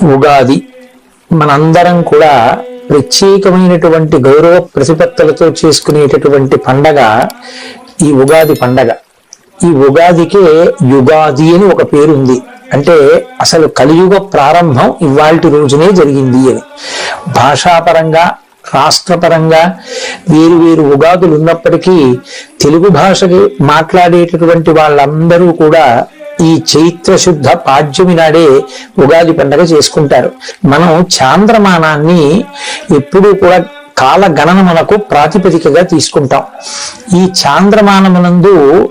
ఉగాది మనందరం కూడా ప్రత్యేకమైనటువంటి గౌరవ ప్రతిపత్తులతో చేసుకునేటటువంటి పండగ ఈ ఉగాది పండగ. ఈ ఉగాదికే యుగాది అని ఒక పేరు ఉంది. అంటే అసలు కలియుగ ప్రారంభం ఇవాల్టి రోజునే జరిగింది అని. భాషాపరంగా రాష్ట్రపరంగా వేరు వేరు ఉగాదులు ఉన్నప్పటికీ తెలుగు భాషకి మాట్లాడేటటువంటి వాళ్ళందరూ కూడా ఈ చైత్ర శుద్ధ పాడ్యమి నాడే ఉగాది పండుగ చేసుకుంటారు. మనం చాంద్రమానాన్ని ఎప్పుడూ కూడా కాల గణనమునకు ప్రాతిపదికగా తీసుకుంటాం. ఈ చాంద్రమానమునందు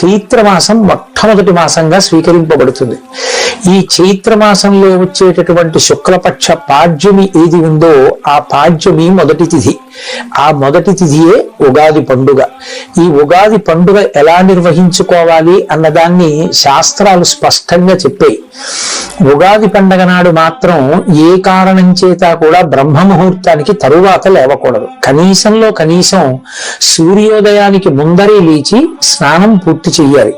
చైత్రమాసం మొట్టమొదటి మాసంగా స్వీకరింపబడుతుంది. ఈ చైత్రమాసంలో వచ్చేటటువంటి శుక్లపక్ష పాడ్యమి ఏది ఉందో ఆ పాడ్యమి మొదటి తిథి. ఆ మొదటి తిథియే ఉగాది పండుగ. ఈ ఉగాది పండుగ ఎలా నిర్వహించుకోవాలి అన్నదాన్ని శాస్త్రాలు స్పష్టంగా చెప్పాయి. ఉగాది పండగ నాడు మాత్రం ఏ కారణం చేత కూడా బ్రహ్మ ముహూర్తానికి తరువాత లేవకూడదు. కనీసంలో కనీసం సూర్యోదయానికి ముందరే లేచి స్నానం పూర్తి చెయ్యాలి.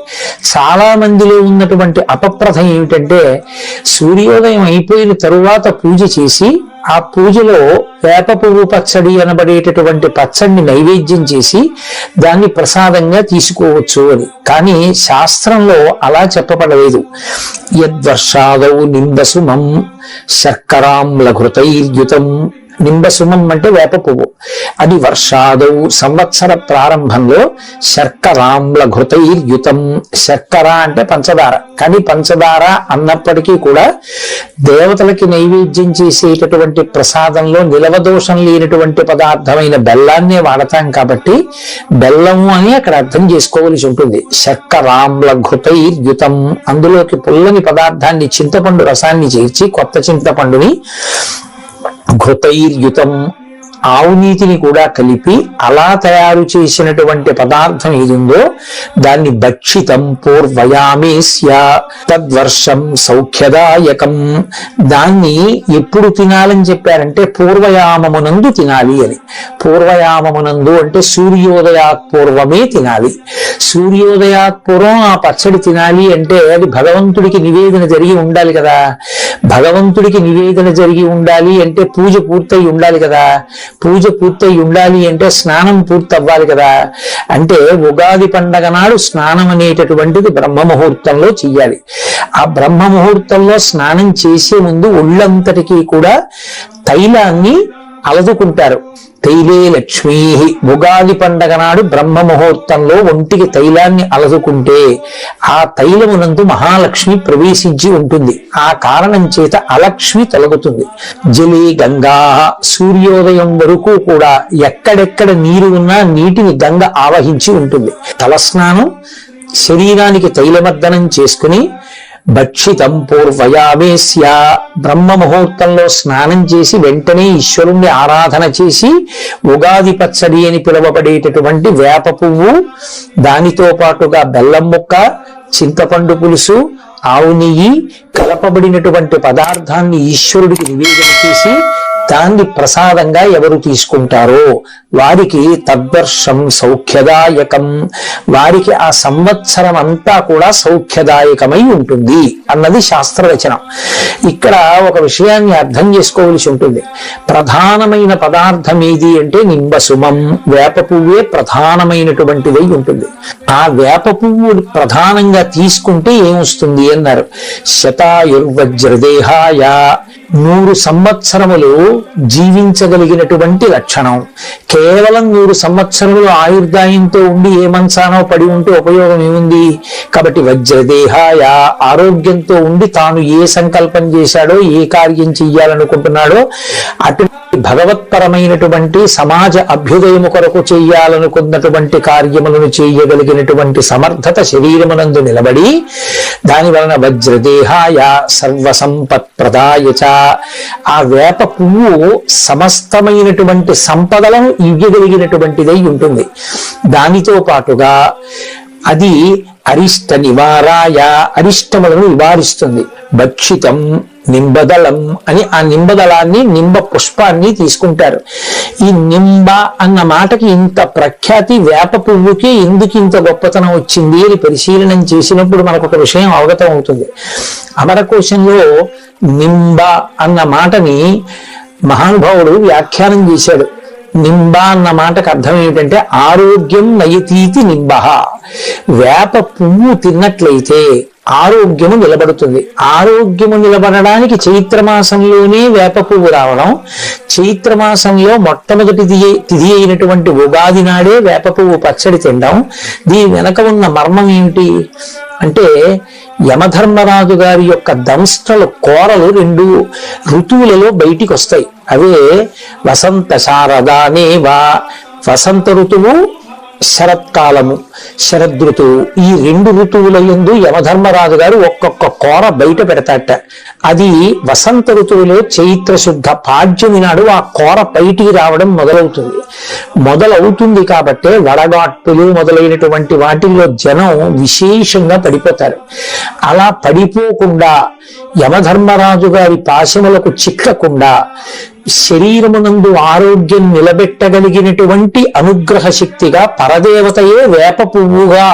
చాలా మందిలో ఉన్నటువంటి అపప్రథ ఏమిటంటే సూర్యోదయం అయిపోయిన తరువాత పూజ చేసి ఆ పూజలో వేప పువ్వు పచ్చడి అనబడేటటువంటి పచ్చడిని నైవేద్యం చేసి దాన్ని ప్రసాదంగా తీసుకోవచ్చు అని. కానీ శాస్త్రంలో అలా చెప్పబడలేదు. యద్వర్షాదౌ నింబసుమం శర్కరాంలఘృతైర్యుతం. నింబసుమం అంటే వేప పువ్వు. అది వర్షాదౌ సంవత్సర ప్రారంభంలో శర్కరాంల ఘృతైర్యుతం. శర్కర అంటే పంచదార. కానీ పంచదార అన్నప్పటికీ కూడా దేవతలకి నైవేద్యం చేసేటటువంటి ప్రసాదంలో నిలవదోషం లేనటువంటి పదార్థమైన బెల్లాన్నే వాడతాం కాబట్టి బెల్లము అని అక్కడ అర్థం చేసుకోవలసి ఉంటుంది. శర్కరాంల ఘృతైర్యుతం. అందులోకి పుల్లని పదార్థాన్ని చింతపండు రసాన్ని చేర్చి కొత్త చింతపండుని ఘృతైర్యుతం ఆవు నీతిని కూడా కలిపి అలా తయారు చేసినటువంటి పదార్థం ఏదుందో దాన్ని భక్షితం పూర్వయామేస్య తద్వర్షం సౌఖ్యదాయకం. దాన్ని ఎప్పుడు తినాలని చెప్పారంటే పూర్వయామమునందు తినాలి అని. పూర్వయామమునందు అంటే సూర్యోదయాత్ పూర్వమే తినాలి. సూర్యోదయాత్ పూర్వం ఆ పచ్చడి తినాలి అంటే అది భగవంతుడికి నివేదన జరిగి ఉండాలి కదా. భగవంతుడికి నివేదన జరిగి ఉండాలి అంటే పూజ పూర్తయి ఉండాలి కదా. పూజ పూర్తయి ఉండాలి అంటే స్నానం పూర్తి అవ్వాలి కదా. అంటే ఉగాది పండగ నాడు స్నానం అనేటటువంటిది బ్రహ్మ ముహూర్తంలో చెయ్యాలి. ఆ బ్రహ్మ ముహూర్తంలో స్నానం చేసే ముందు ఒళ్ళంతటికీ కూడా తైలాన్ని అలదుకుంటారు. తైలే లక్ష్మీ. ఉగాది పండగ నాడు బ్రహ్మ ముహూర్తంలో ఒంటికి తైలాన్ని అలదుకుంటే ఆ తైలమునందు మహాలక్ష్మి ప్రవేశించి ఉంటుంది. ఆ కారణం చేత అలక్ష్మి తొలగుతుంది. జలే గంగా. సూర్యోదయం వరకు కూడా ఎక్కడెక్కడ నీరు ఉన్నా నీటిని గంగ ఆవహించి ఉంటుంది. తలస్నానం శరీరానికి తైలమర్దనం చేసుకుని భక్షితం పూర్వయామేస్య. బ్రహ్మ ముహూర్తంలో స్నానం చేసి వెంటనే ఈశ్వరుణ్ణి ఆరాధన చేసి ఉగాది పచ్చడి అని పిలువబడేటటువంటి వేప పువ్వు, దానితో పాటుగా బెల్లం ముక్క, చింతపండు పులుసు, ఆవు నెయ్యి కలపబడినటువంటి పదార్థాన్ని ఈశ్వరుడికి నివేదన చేసి దాన్ని ప్రసాదంగా ఎవరు తీసుకుంటారో వారికి తద్వర్షం సౌఖ్యదాయకం. వారికి ఆ సంవత్సరం అంతా కూడా సౌఖ్యదాయకమై ఉంటుంది అన్నది శాస్త్రవచనం. ఇక్కడ ఒక విషయాన్ని అర్థం చేసుకోవలసి ఉంటుంది. ప్రధానమైన పదార్థం ఏది అంటే నింబసుమం. వేప పువ్వే ప్రధానమైనటువంటిదై ఉంటుంది. ఆ వేప పువ్వు ప్రధానంగా తీసుకుంటే ఏమొస్తుంది అన్నారు. శతాయుర్వజ్రదేహాయ. 100 సంవత్సరములు జీవించగలిగినటువంటి లక్షణం. కేవలం 100 సంవత్సరములు ఆయుర్దాయంతో ఉండి ఏ మంచానో పడి ఉంటే ఉపయోగం ఏముంది. కాబట్టి వజ్రదేహాయ. ఆరోగ్యంతో ఉండి తాను ఏ సంకల్పం చేశాడో ఏ కార్యం చెయ్యాలనుకుంటున్నాడో అటు భగవత్పరమైనటువంటి సమాజ అభ్యుదయము కొరకు చెయ్యాలనుకున్నటువంటి కార్యములను చేయగలిగినటువంటి సమర్థత శరీరమునందు నిలబడి దాని వలన వజ్రదేహాయ సర్వసంపత్ ప్రదాయచ. ఆ వేప పువ్వు సమస్తమైనటువంటి సంపదలను ఇవ్వగలిగినటువంటిదై ఉంటుంది. దానితో పాటుగా అది అరిష్ట నివారాయ, అరిష్టములను నివారిస్తుంది. భక్షితం నింబదళం అని ఆ నింబదళాన్ని, నింబ పుష్పాన్ని తీసుకుంటారు. ఈ నింబ అన్న మాటకి ఇంత ప్రఖ్యాతి, వేప పువ్వుకి ఎందుకు ఇంత గొప్పతనం వచ్చింది అని పరిశీలనం చేసినప్పుడు మనకు ఒక విషయం అవగతం అవుతుంది. అమరకోశంలో నింబ అన్న మాటని మహానుభావుడు వ్యాఖ్యానం చేశాడు. నింబ అన్న మాటకు అర్థం ఏమిటంటే ఆరోగ్యం నయతీతి నింబ. వేప పువ్వు తిన్నట్లయితే ఆరోగ్యము నిలబడుతుంది. ఆరోగ్యము నిలబడడానికి చైత్రమాసంలోనే వేప పువ్వు రావడం, చైత్రమాసంలో మొట్టమొదటి తిథి అయినటువంటి ఉగాది నాడే వేప పువ్వు పచ్చడి తినడం. దీని వెనక ఉన్న మర్మం ఏమిటి అంటే యమధర్మరాజు గారి యొక్క దంష్టలు, కోరలు 2 ఋతువులలో బయటికి వస్తాయి. అవే వసంత శారదానేవా, వసంత ఋతువు, శరత్కాలము, శరదృతువు. ఈ 2 ఋతువుల యందు యమధర్మరాజు గారు ఒక్కొక్క కోర బయట పెడతాట. అది వసంత ఋతువులో చైత్ర శుద్ధ పాడ్యమి నాడు ఆ కోర బయటికి రావడం మొదలవుతుంది. కాబట్టే వడగాట్టులు మొదలైనటువంటి వాటిల్లో జనం విశేషంగా పడిపోతారు. అలా పడిపోకుండా, యమధర్మరాజు గారి పాశములకు చిక్కకుండా, శరీరమునందు ఆరోగ్యం నిలబెట్టగలిగినటువంటి అనుగ్రహ శక్తిగా పరదేవతయే వేప పువ్వుగా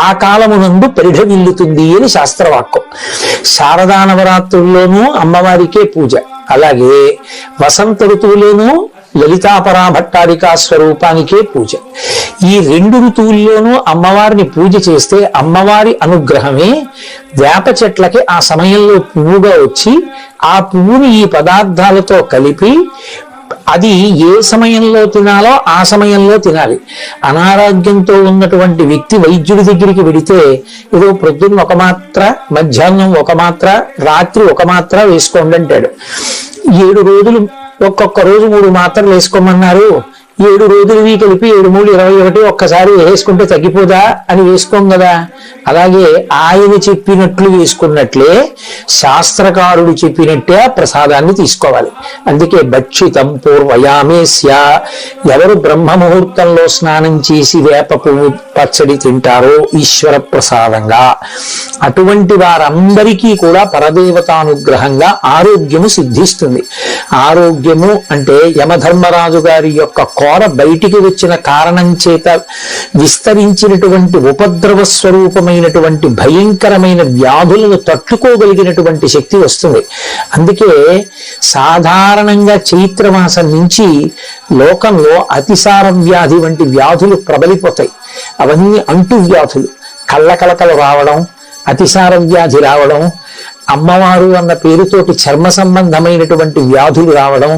ఆ కాలమునందు పరిఢవిల్లుతుంది అని శాస్త్రవాక్యం. శారదా నవరాత్రుల్లోనూ అమ్మవారికే పూజ, అలాగే వసంత ఋతువులోనూ లలితాపరా భట్టారికా స్వరూపానికే పూజ. ఈ 2 ఋతువుల్లోనూ అమ్మవారిని పూజ చేస్తే అమ్మవారి అనుగ్రహమే వేప చెట్లకి ఆ సమయంలో పువ్వుగా వచ్చి ఆ పువ్వుని ఈ పదార్థాలతో కలిపి అది ఏ సమయంలో తినాలో ఆ సమయంలో తినాలి. అనారోగ్యంతో ఉన్నటువంటి వ్యక్తి వైద్యుడి దగ్గరికి వెడితే ఏదో ప్రొద్దున్న 1 మాత్ర, మధ్యాహ్నం 1 మాత్ర, రాత్రి 1 మాత్ర వేసుకోండి అంటాడు. 7 రోజులు ఒక్కొక్క రోజు 3 మాత్రలు వేసుకోమన్నారు. 7 రోజులవి కలిపి 7 3 21 ఒక్కసారి వేసుకుంటే తగ్గిపోదా అని వేసుకోం కదా. అలాగే ఆయన చెప్పినట్లు వేసుకున్నట్లే శాస్త్రకారుడు చెప్పినట్టే ఆ ప్రసాదాన్ని తీసుకోవాలి. అందుకే భక్షితం పూర్వయామేస్య, ఎవరు బ్రహ్మ ముహూర్తంలో స్నానం చేసి వేప పువ్వు పచ్చడి తింటారో ఈశ్వర ప్రసాదంగా, అటువంటి వారందరికీ కూడా పరదేవతానుగ్రహంగా ఆరోగ్యము సిద్ధిస్తుంది. ఆరోగ్యము అంటే యమధర్మరాజు గారి యొక్క కోర బయటికి వచ్చిన కారణం చేత విస్తరించినటువంటి ఉపద్రవ స్వరూపమైనటువంటి భయంకరమైన వ్యాధులను తట్టుకోగలిగినటువంటి శక్తి వస్తుంది. అందుకే సాధారణంగా చైత్రమాసం నుంచి లోకంలో అతిసార వ్యాధి వంటి వ్యాధులు ప్రబలిపోతాయి. అవన్నీ అంటు వ్యాధులు, కళ్ళకలకలు రావడం, అతిసార వ్యాధి రావడం, అమ్మవారు అన్న పేరుతోటి చర్మ సంబంధమైనటువంటి వ్యాధులు రావడం,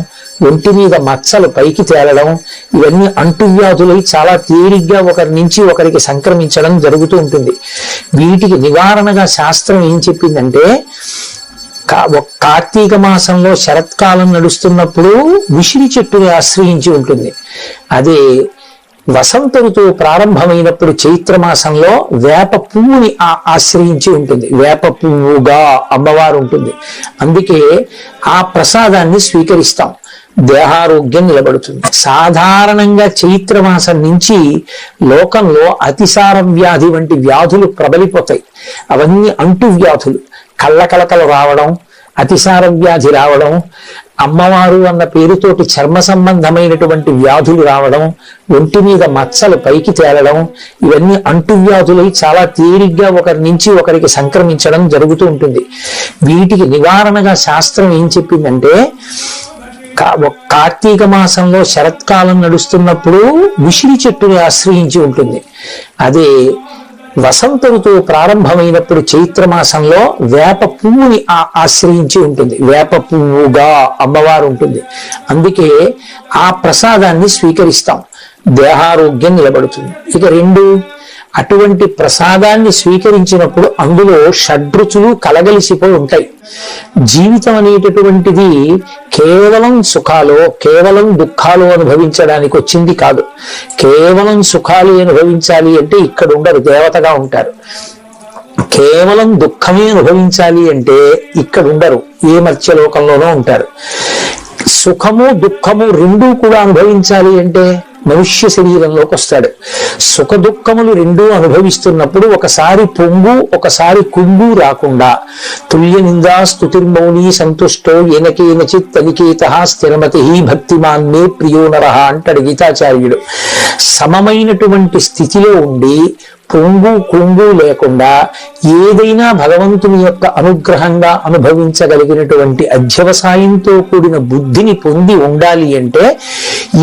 ఒంటి మీద మచ్చలు పైకి తేలడం, ఇవన్నీ అంటువ్యాధులై చాలా తేలిగ్గా ఒకరి నుంచి ఒకరికి సంక్రమించడం జరుగుతూ ఉంటుంది. వీటికి నివారణగా శాస్త్రం ఏం చెప్పిందంటే, కార్తీక మాసంలో శరత్కాలం నడుస్తున్నప్పుడు ఉసిరి చెట్టుని ఆశ్రయించి ఉంటుంది. అదే వసంత ఋతువు ప్రారంభమైనప్పుడు చైత్రమాసంలో వేప పువ్వుని ఆశ్రయించి ఉంటుంది. వేప పువ్వుగా అమ్మవారు ఉంటుంది. అందుకే ఆ ప్రసాదాన్ని స్వీకరిస్తాం. దేహారోగ్యం నిలబడుతుంది. సాధారణంగా చైత్రమాసం నుంచి లోకంలో అతిసార వ్యాధి వంటి వ్యాధులు ప్రబలిపోతాయి. అవన్నీ అంటు వ్యాధులు, కళ్ళకలకలు రావడం, అతిసార వ్యాధి రావడం, అమ్మవారు అన్న పేరుతోటి చర్మ సంబంధమైనటువంటి వ్యాధులు రావడం, ఒంటి మీద మచ్చలు పైకి తేలడం, ఇవన్నీ అంటువ్యాధులై చాలా తేలిగ్గా ఒకరి నుంచి ఒకరికి సంక్రమించడం జరుగుతూ ఉంటుంది. వీటికి నివారణగా శాస్త్రం ఏం చెప్పిందంటే, కార్తీక మాసంలో శరత్కాలం నడుస్తున్నప్పుడు ఉసిరి చెట్టుని ఆశ్రయించి ఉంటుంది. అదే వసంత ఋతువు ప్రారంభమైనప్పుడు చైత్రమాసంలో వేప పువ్వుని ఆశ్రయించి ఉంటుంది. వేప పువ్వుగా అమ్మవారు ఉంటుంది. అందుకే ఆ ప్రసాదాన్ని స్వీకరిస్తాం. దేహారోగ్యం నిలబడుతుంది. ఇక 2, అటువంటి ప్రసాదాన్ని స్వీకరించినప్పుడు అందులో షడ్రుచులు కలగలిసిపోయి ఉంటాయి. జీవితం అనేటటువంటిది కేవలం సుఖాలు, కేవలం దుఃఖాలు అనుభవించడానికి వచ్చింది కాదు. కేవలం సుఖాలు అనుభవించాలి అంటే ఇక్కడ ఉండరు, దేవతగా ఉంటారు. కేవలం దుఃఖమే అనుభవించాలి అంటే ఇక్కడ ఉండరు, ఏ మత్స్యలోకంలోనూ ఉంటారు. సుఖము దుఃఖము 2 కూడా అనుభవించాలి అంటే మనుష్య శరీరంలోకి వస్తాడు. సుఖ దుఃఖములు రెండూ అనుభవిస్తున్నప్పుడు ఒకసారి పొంగు ఒకసారి కుంగు రాకుండా తుల్య నిందా స్తుతిర్మౌని సంతుష్టో ఏనకేనచిత్ అనికేత స్థిరమతి భక్తిమాన్ మే ప్రియో నరః అంటాడు గీతాచార్యుడు. సమమైనటువంటి స్థితిలో ఉండి పొంగు కుంగు లేకుండా ఏదైనా భగవంతుని యొక్క అనుగ్రహంగా అనుభవించగలిగినటువంటి అధ్యవసాయంతో కూడిన బుద్ధిని పొంది ఉండాలి అంటే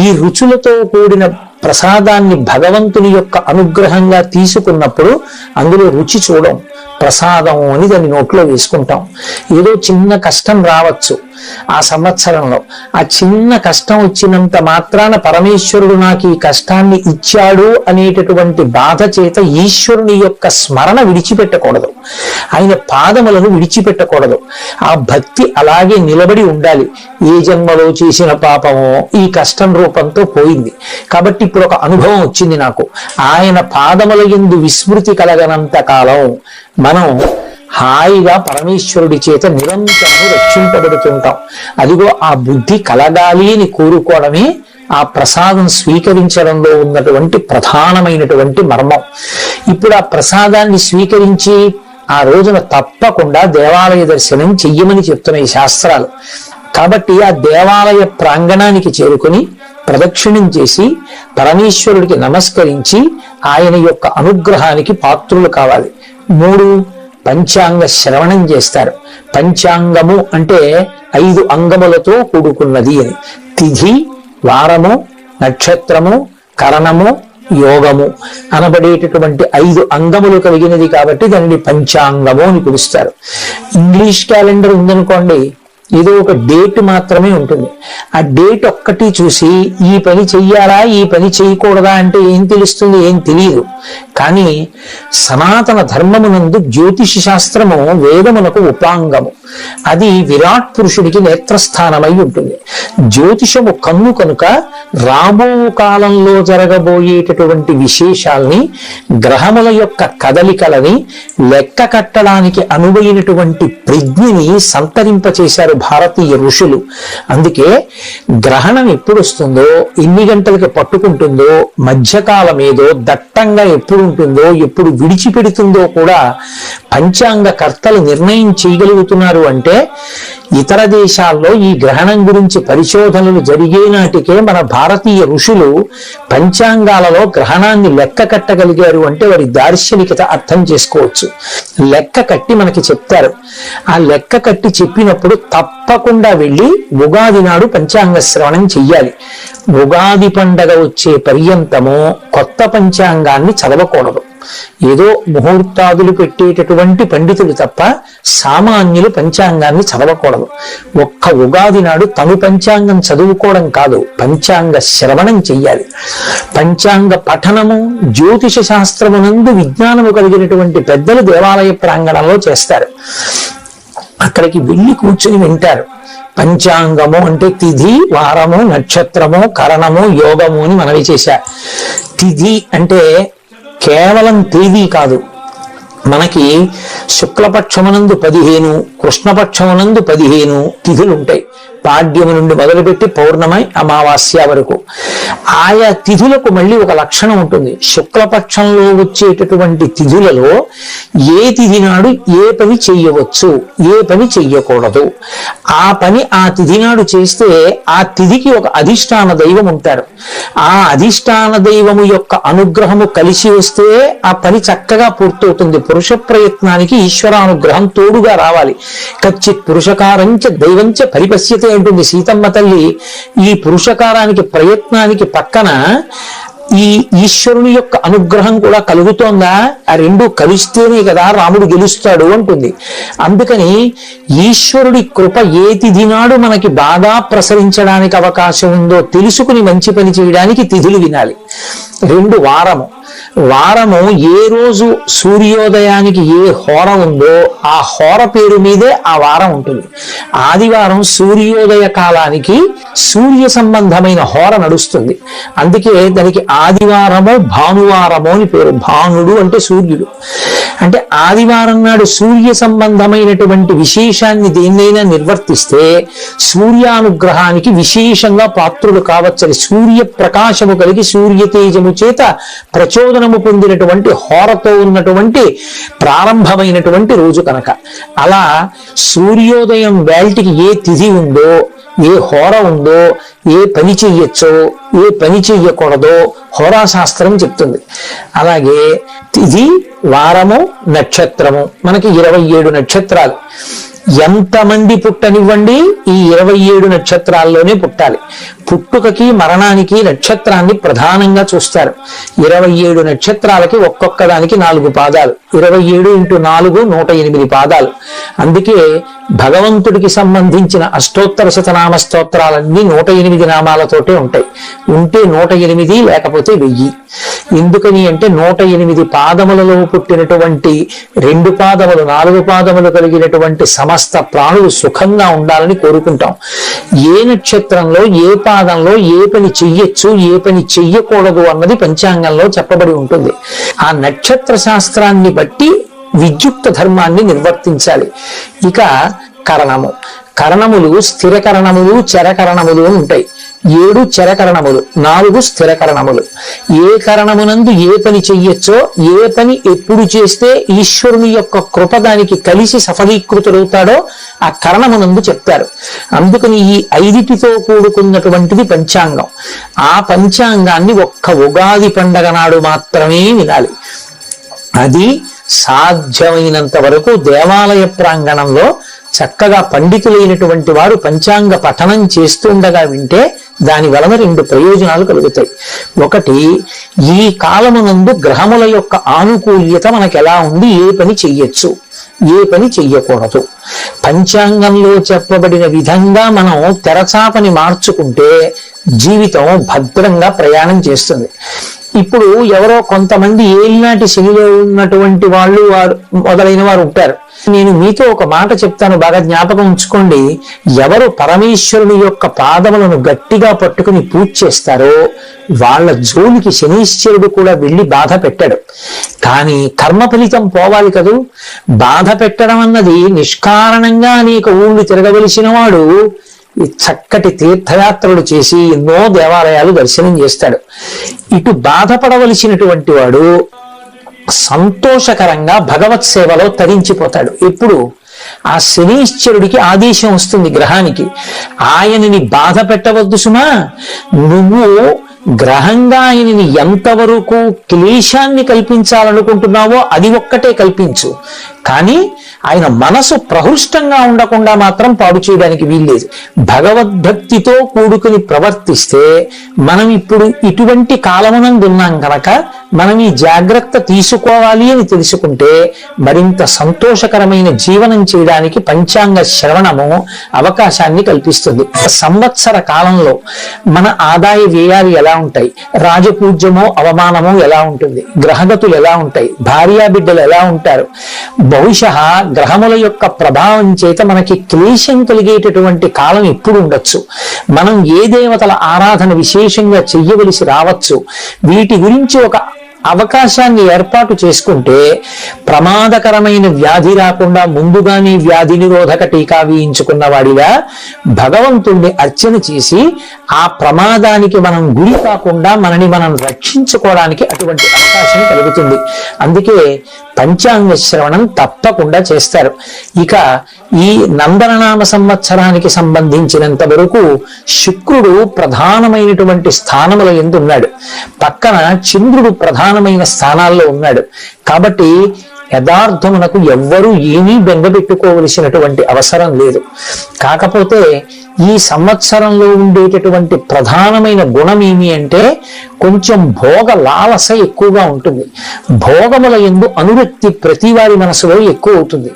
ఈ రుచులతో కూడిన ప్రసాదాన్ని భగవంతుని యొక్క అనుగ్రహంగా తీసుకున్నప్పుడు అందులో రుచి చూడం, ప్రసాదం అని దాన్ని నోట్లో వేసుకుంటాం. ఏదో చిన్న కష్టం రావచ్చు ఆ సంవత్సరంలో, ఆ చిన్న కష్టం వచ్చినంత మాత్రాన పరమేశ్వరుడు నాకు ఈ కష్టాన్ని ఇచ్చాడు అనేటటువంటి బాధ చేత ఈశ్వరుని యొక్క స్మరణ విడిచిపెట్టకూడదు, ఆయన పాదములను విడిచిపెట్టకూడదు. ఆ భక్తి అలాగే నిలబడి ఉండాలి. ఏ జన్మలో చేసిన పాపమో ఈ కష్టం రూపంతో పోయింది కాబట్టి ఇప్పుడు ఒక అనుభవం వచ్చింది నాకు, ఆయన పాదముల యందు విస్మృతి కలగనంత కాలం మనం హాయిగా పరమేశ్వరుడి చేత నిరంతరం రక్షింపబడుతుంటాం. అదిగో ఆ బుద్ధి కలగాలి అని కోరుకోవడమే ఆ ప్రసాదం స్వీకరించడంలో ఉన్నటువంటి ప్రధానమైనటువంటి మర్మం. ఇప్పుడు ఆ ప్రసాదాన్ని స్వీకరించి ఆ రోజున తప్పకుండా దేవాలయ దర్శనం చెయ్యమని చెప్తున్నాయి శాస్త్రాలు. కాబట్టి ఆ దేవాలయ ప్రాంగణానికి చేరుకుని ప్రదక్షిణం చేసి పరమేశ్వరుడికి నమస్కరించి ఆయన యొక్క అనుగ్రహానికి పాత్రులు కావాలి. 3 పంచాంగ శ్రవణం చేస్తారు. పంచాంగము అంటే 5 అంగములతో కూడుకున్నది అని. తిథి, వారము, నక్షత్రము, కరణము, యోగము అనబడేటటువంటి 5 అంగములు కలిగినది కాబట్టి దానిని పంచాంగము అని పిలుస్తారు. ఇంగ్లీష్ క్యాలెండర్ ఉందనుకోండి, ఏదో ఒక డేట్ మాత్రమే ఉంటుంది. ఆ డేట్ ఒక్కటి చూసి ఈ పని చెయ్యాలా ఈ పని చేయకూడదా అంటే ఏం తెలుస్తుంది? ఏం తెలియదు. కానీ సనాతన ధర్మమునందు జ్యోతిష శాస్త్రము వేదమునకు ఉపాంగము. అది విరాట్ పురుషుడికి నేత్రస్థానమై ఉంటుంది. జ్యోతిషము కన్ను కనుక రాబో కాలంలో జరగబోయేటటువంటి విశేషాల్ని, గ్రహముల యొక్క కదలికలని లెక్క కట్టడానికి అనువైనటువంటి ప్రజ్ఞని సంతరింపచేశారు భారతీయ ఋషులు. అందుకే గ్రహణం ఎప్పుడు వస్తుందో, ఎన్ని గంటలకు పట్టుకుంటుందో, మధ్యకాలం ఏదో, దట్టంగా ఎప్పుడు ఉంటుందో, ఎప్పుడు విడిచిపెడుతుందో కూడా పంచాంగ కర్తలు నిర్ణయం చేయగలుగుతున్నారు. అంటే ఇతర దేశాల్లో ఈ గ్రహణం గురించి పరిశోధనలు జరిగే నాటికే మన భారతీయ ఋషులు పంచాంగాలలో గ్రహణాన్ని లెక్క కట్టగలిగారు అంటే వారి దార్శనికత అర్థం చేసుకోవచ్చు. లెక్క కట్టి మనకి చెప్తారు. ఆ లెక్క కట్టి చెప్పినప్పుడు తప్పకుండా వెళ్ళి ఉగాది నాడు పంచాంగ శ్రవణం చెయ్యాలి. ఉగాది పండగ వచ్చే పర్యంతము కొత్త పంచాంగాన్ని చదవకూడదు. ఏదో ముహూర్తాదులు పెట్టేటటువంటి పండితులు తప్ప సామాన్యులు పంచాంగాన్ని చదవకూడదు. ఒక్క ఉగాది నాడు తను పంచాంగం చదువుకోవడం కాదు, పంచాంగ శ్రవణం చెయ్యాలి. పంచాంగ పఠనము జ్యోతిష శాస్త్రమునందు విజ్ఞానము కలిగినటువంటి పెద్దలు దేవాలయ ప్రాంగణంలో చేస్తారు. అక్కడికి వెళ్ళి కూర్చొని వింటారు. పంచాంగము అంటే తిథి, వారము, నక్షత్రము, కరణము, యోగము అని మనవి చేశారు. తిథి అంటే కేవలం తేదీ కాదు. మనకి శుక్లపక్షమునందు 15, కృష్ణపక్షమునందు 15 తిథులు ఉంటాయి. పాడ్యము నుండి మొదలుపెట్టి పౌర్ణమి, అమావాస్య వరకు. ఆయా తిథులకు మళ్ళీ ఒక లక్షణం ఉంటుంది. శుక్లపక్షంలో వచ్చేటటువంటి తిథులలో ఏ తిథి నాడు ఏ పని చెయ్యవచ్చు, ఏ పని చెయ్యకూడదు. ఆ పని ఆ తిథి నాడు చేస్తే ఆ తిథికి ఒక అధిష్టాన దైవం ఉంటారు. ఆ అధిష్టాన దైవము యొక్క అనుగ్రహము కలిసి వస్తే ఆ పని చక్కగా పూర్తవుతుంది. పురుష ప్రయత్నానికి ఈశ్వరానుగ్రహం తోడుగా రావాలి. కచ్చిత్ పురుషకారంచ దైవంచ పరిపశ్యతే ఉంటుంది సీతమ్మ తల్లి. ఈ పురుషకారానికి ప్రయత్నానికి పక్కన ఈ ఈశ్వరుని యొక్క అనుగ్రహం కూడా కలుగుతోందా? ఆ రెండు కలిస్తేనే కదా రాముడు గెలుస్తాడు అంటుంది. అందుకని ఈశ్వరుడి కృప ఏ తిథి నాడు మనకి బాగా ప్రసరించడానికి అవకాశం ఉందో తెలుసుకుని మంచి పని చేయడానికి తిథులు వినాలి. 2 వారము ఏ రోజు సూర్యోదయానికి ఏ హోర ఉందో ఆ హోర పేరు మీదే ఆ వారం ఉంటుంది. ఆదివారం సూర్యోదయ కాలానికి సూర్య సంబంధమైన హోర నడుస్తుంది. అందుకే దానికి ఆదివారము భానువారము అని పేరు. భానుడు అంటే సూర్యుడు. అంటే ఆదివారం నాడు సూర్య సంబంధమైనటువంటి విశేషాన్ని దేన్నైనా నిర్వర్తిస్తే సూర్యానుగ్రహానికి విశేషంగా పాత్రులు కావచ్చని, సూర్య ప్రకాశము కలిగి సూర్య తేజము చేత ప్రచోదనము పొందినటువంటి హోరతో ఉన్నటువంటి ప్రారంభమైనటువంటి రోజు కనుక. అలా సూర్యోదయం వేల్టికి ఏ తిథి ఉందో, ఏ హోర ఉందో, ఏ పని చెయ్యొచ్చో ఏ పని చెయ్యకూడదో హోరాశాస్త్రం చెప్తుంది. అలాగే తిథి, వారము, నక్షత్రము, మనకి 27 నక్షత్రాలు. ఎంతమంది పుట్టనివ్వండి ఈ 27 నక్షత్రాల్లోనే పుట్టాలి. పుట్టుకకి మరణానికి నక్షత్రాన్ని ప్రధానంగా చూస్తారు. 27 నక్షత్రాలకి ఒక్కొక్క దానికి 4 పాదాలు. 27 × 4 108 పాదాలు. అందుకే భగవంతుడికి సంబంధించిన అష్టోత్తర శతనామ స్తోత్రాలన్నీ 108 నామాలతోటే ఉంటాయి. ఉంటే 108, లేకపోతే 1000. ఎందుకని అంటే 108 పాదములలో పుట్టినటువంటి 2 పాదములు 4 పాదములు కలిగినటువంటి సమస్త ప్రాణులు సుఖంగా ఉండాలని కోరుకుంటాం. ఏ నక్షత్రంలో ఏ పాదంలో ఏ పని చెయ్యొచ్చు ఏ పని చెయ్యకూడదు అన్నది పంచాంగంలో చెప్పబడి ఉంటుంది. ఆ నక్షత్ర శాస్త్రాన్ని బట్టి విద్యుక్త ధర్మాన్ని నిర్వర్తించాలి. ఇక కరణము, కరణములు స్థిరకరణములు చరకరణములు ఉంటాయి. 7 చరకరణములు, 4 స్థిరకరణములు. ఏ కరణమునందు ఏ పని చెయ్యొచ్చో ఏ పని ఎప్పుడు చేస్తే ఈశ్వరుని యొక్క కృప దానికి కలిసి సఫలీకృతుడవుతాడో ఆ కరణమునందు చెప్తారు. అందుకని ఈ 5టితో కూడుకున్నటువంటిది పంచాంగం. ఆ పంచాంగాన్ని ఒక్క ఉగాది పండగ నాడు మాత్రమే వినాలి. అది సాధ్యమైనంత వరకు దేవాలయ ప్రాంగణంలో చక్కగా పండితులైనటువంటి వారు పంచాంగ పఠనం చేస్తుండగా వింటే దాని వలన 2 ప్రయోజనాలు కలుగుతాయి. ఒకటి, ఈ కాలమునందు గ్రహముల యొక్క ఆనుకూల్యత మనకు ఎలా ఉంది, ఏ పని చెయ్యొచ్చు ఏ పని చెయ్యకూడదు. పంచాంగంలో చెప్పబడిన విధంగా మనం తెరచాపని మార్చుకుంటే జీవితం భద్రంగా ప్రయాణం చేస్తుంది. ఇప్పుడు ఎవరో కొంతమంది ఏలినాటి శనిలో ఉన్నటువంటి వాళ్ళు మొదలైన వారు ఉంటారు. నేను మీతో ఒక మాట చెప్తాను, బాగా జ్ఞాపకం ఉంచుకోండి. ఎవరు పరమేశ్వరుని యొక్క పాదములను గట్టిగా పట్టుకుని పూజ చేస్తారో వాళ్ళ జోలికి శనీశ్వరుడు కూడా వెళ్ళి బాధ పెట్టాడు. కానీ కర్మ ఫలితం పోవాలి కదూ. బాధ పెట్టడం అన్నది నిష్కారణంగా అనేక ఊళ్ళు తిరగవలసిన వాడు చక్కటి తీర్థయాత్రలు చేసి ఎన్నో దేవాలయాలు దర్శనం చేస్తాడు. ఇటు బాధపడవలసినటువంటి వాడు సంతోషకరంగా భగవత్ సేవలో తరించిపోతాడు. ఎప్పుడు ఆ శనీశ్వరుడికి ఆదేశం వస్తుంది గ్రహానికి, ఆయనని బాధ పెట్టవద్దు సుమా, నువ్వు గ్రహంగా ఆయనని ఎంతవరకు క్లేశాన్ని కల్పించాలనుకుంటున్నావో అది ఒక్కటే కల్పించు, కానీ ఆయన మనసు ప్రహృష్టంగా ఉండకుండా మాత్రం పాడు చేయడానికి వీల్లేదు. భగవద్భక్తితో కూడుకుని ప్రవర్తిస్తే మనం ఇప్పుడు ఇటువంటి కాలమునందున్నాం కనుక మనం ఈ జాగ్రత్త తీసుకోవాలి అని తెలుసుకుంటే మరింత సంతోషకరమైన జీవనం చేయడానికి పంచాంగ శ్రవణము అవకాశాన్ని కల్పిస్తుంది. సంవత్సర కాలంలో మన ఆదాయ వ్యయాలు ఎలా ఉంటాయి, రాజపూజ్యమో అవమానమో ఎలా ఉంటుంది, గ్రహగతులు ఎలా ఉంటాయి, భార్యాబిడ్డలు ఎలా ఉంటారు, బహుశా గ్రహముల యొక్క ప్రభావం చేత మనకి క్లేశం కలిగేటటువంటి కాలం ఎప్పుడు ఉండొచ్చు, మనం ఏ దేవతల ఆరాధన విశేషంగా చెయ్యవలసి రావచ్చు, వీటి గురించి ఒక అవకాశాన్ని ఏర్పాటు చేసుకుంటే ప్రమాదకరమైన వ్యాధి రాకుండా ముందుగానే వ్యాధి నిరోధక టీకా వేయించుకున్న వాడిగా భగవంతుణ్ణి అర్చన చేసి ఆ ప్రమాదానికి మనం గురి కాకుండా మనని మనం రక్షించుకోవడానికి అటువంటి అవకాశం కలుగుతుంది. అందుకే పంచాంగ శ్రవణం తప్పకుండా చేస్తారు. ఇక ఈ నందననామ సంవత్సరానికి సంబంధించినంత వరకు శుక్రుడు ప్రధానమైనటువంటి స్థానముల యందు ఉన్నాడు, పక్కన చంద్రుడు ప్రధానమైన స్థానాల్లో ఉన్నాడు. కాబట్టి యథార్థమునకు ఎవ్వరూ ఏమీ బెంగపెట్టుకోవలసినటువంటి అవసరం లేదు. కాకపోతే ఈ సంవత్సరంలో ఉండేటటువంటి ప్రధానమైన గుణం ఏమి అంటే కొంచెం భోగ లాలస ఎక్కువగా ఉంటుంది. భోగముల యందు అనురక్తి ప్రతి వారి మనసులో ఎక్కువ అవుతుంది.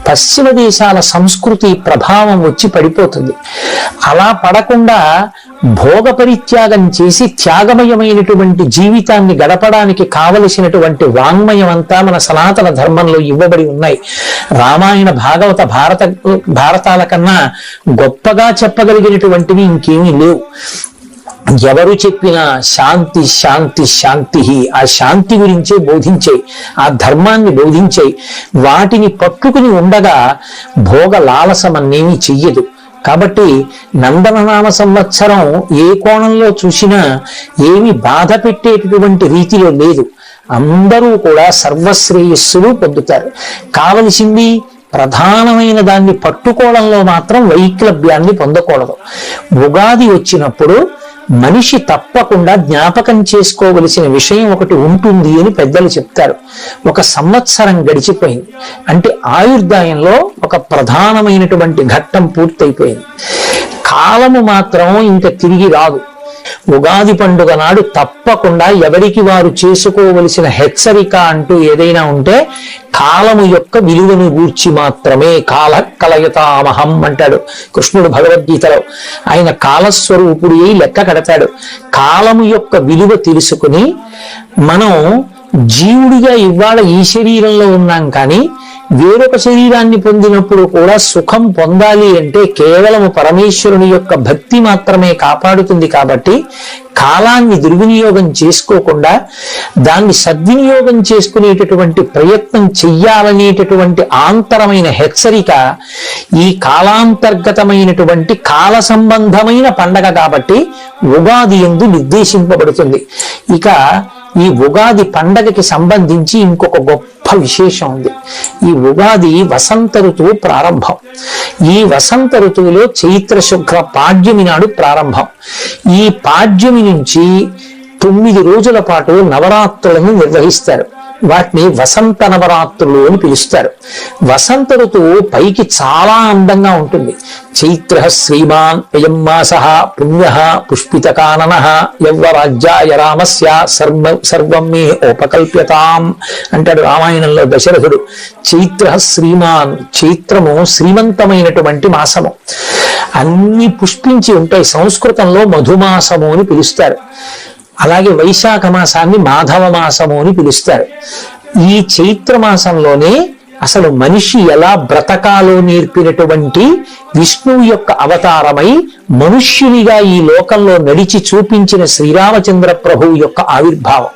పశ్చిమ దేశాల సంస్కృతి ప్రభావం వచ్చి పడిపోతుంది. అలా పడకుండా భోగ పరిత్యాగం చేసి త్యాగమయమైనటువంటి జీవితాన్ని గడపడానికి కావలసినటువంటి వాంగ్మయం అంతా మన సనాతన ధర్మంలో ఇవ్వబడి ఉన్నాయి. రామాయణ భారతాల కన్నా గొప్పగా చెప్పగలిగినటువంటివి ఇంకేమీ లేవు. ఎవరు చెప్పినా శాంతి శాంతి శాంతి, ఆ శాంతి గురించే బోధించే, ఆ ధర్మాన్ని బోధించే, వాటిని పట్టుకుని ఉండగా భోగ లాలసమన్నేమీ చెయ్యదు. కాబట్టి నందననామ సంవత్సరం ఏ కోణంలో చూసినా ఏమి బాధ పెట్టేటటువంటి రీతిలో లేదు. అందరూ కూడా సర్వశ్రేయస్సులు పొందుతారు. కావలసింది ప్రధానమైన దాన్ని పట్టుకోవడంలో మాత్రం వైక్లభ్యాన్ని పొందకూడదు. ఉగాది వచ్చినప్పుడు మనిషి తప్పకుండా జ్ఞాపకం చేసుకోవలసిన విషయం ఒకటి ఉంటుంది అని పెద్దలు చెప్తారు. ఒక సంవత్సరం గడిచిపోయింది అంటే ఆయుర్దాయంలో ఒక ప్రధానమైనటువంటి ఘట్టం పూర్తయిపోయింది. కాలము మాత్రం ఇంకా తిరిగి రాదు. ఉగాది పండుగ నాడు తప్పకుండా ఎవరికి వారు చేసుకోవలసిన హెచ్చరిక అంటూ ఏదైనా ఉంటే కాలము యొక్క విలువను గూర్చి మాత్రమే. కాల కలయతామహం అంటాడు కృష్ణుడు భగవద్గీతలో. ఆయన కాలస్వరూపుడు లెక్క కడతాడు. కాలము యొక్క విలువ తెలుసుకుని మనం జీవుడిగా ఇవాళ ఈ శరీరంలో ఉన్నాం, కానీ వేరొక శరీరాన్ని పొందినప్పుడు కూడా సుఖం పొందాలి అంటే కేవలము పరమేశ్వరుని యొక్క భక్తి మాత్రమే కాపాడుతుంది. కాబట్టి కాలాన్ని దుర్వినియోగం చేసుకోకుండా దాన్ని సద్వినియోగం చేసుకునేటటువంటి ప్రయత్నం చెయ్యాలనేటటువంటి ఆంతరమైన హెచ్చరిక ఈ కాలాంతర్గతమైనటువంటి కాల సంబంధమైన పండగ కాబట్టి ఉగాది యందు నిర్దేశింపబడుతుంది. ఇక ఈ ఉగాది పండగకి సంబంధించి ఇంకొక గొప్ప విశేషం ఉంది. ఈ ఉగాది వసంత ఋతువు ప్రారంభం. ఈ వసంత ఋతువులో చైత్ర శుక్ర పాడ్యమి నాడు ప్రారంభం. ఈ పాడ్యమి నుంచి 9 రోజుల పాటు నవరాత్రులను నిర్వహిస్తారు. వాటిని వసంత నవరాత్రులు అని పిలుస్తారు. వసంత ఋతువు పైకి చాలా అందంగా ఉంటుంది. చైత్ర శ్రీమాన్ అయం మాసః పుణ్యః పుష్పితకాననః యవ్వరాజ్యాయ రామస్య సర్వం మే ఉపకల్ప్యతాం అంటాడు రామాయణంలో దశరథుడు. చైత్ర శ్రీమాన్, చైత్రము శ్రీమంతమైనటువంటి మాసము. అన్ని పుష్పించి ఉంటాయి. సంస్కృతంలో మధుమాసము అని పిలుస్తారు. అలాగే వైశాఖ మాసాన్ని మాధవ మాసము అని పిలుస్తారు. ఈ చైత్ర మాసంలోనే అసలు మనిషి ఎలా బ్రతకాలో నేర్పినటువంటి విష్ణువు యొక్క అవతారమై మనుష్యునిగా ఈ లోకంలో నడిచి చూపించిన శ్రీరామచంద్ర ప్రభువు యొక్క ఆవిర్భావం.